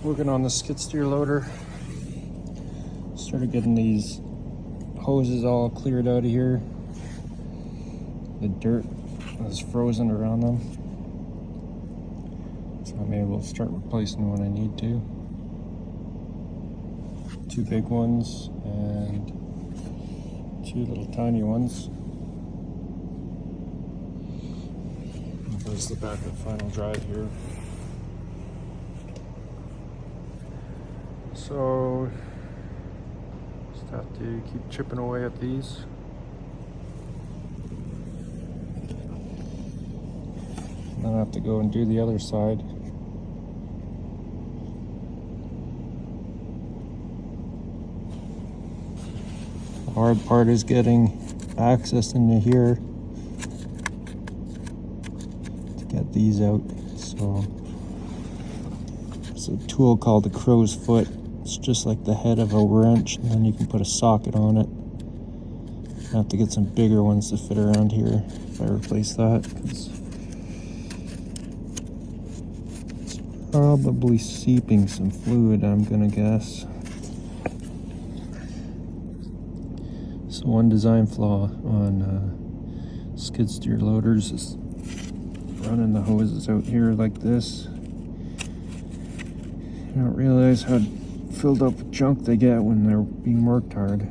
Working on the skid steer loader. Started getting these hoses all cleared out of here. The dirt was frozen around them, so I'm able to start replacing when I need to. 2 big ones and 2 little tiny ones. There's the back of the final drive here. So just have to keep chipping away at these. And then I have to go and do the other side. The hard part is getting access into here to get these out. So it's a tool called the crow's foot. It's just like the head of a wrench, and then you can put a socket on it. I have to get some bigger ones to fit around here if I replace that. It's probably seeping some fluid, I'm gonna guess. So one design flaw on skid steer loaders is running the hoses out here like this. You don't realize how filled up with junk they get when they're being worked hard.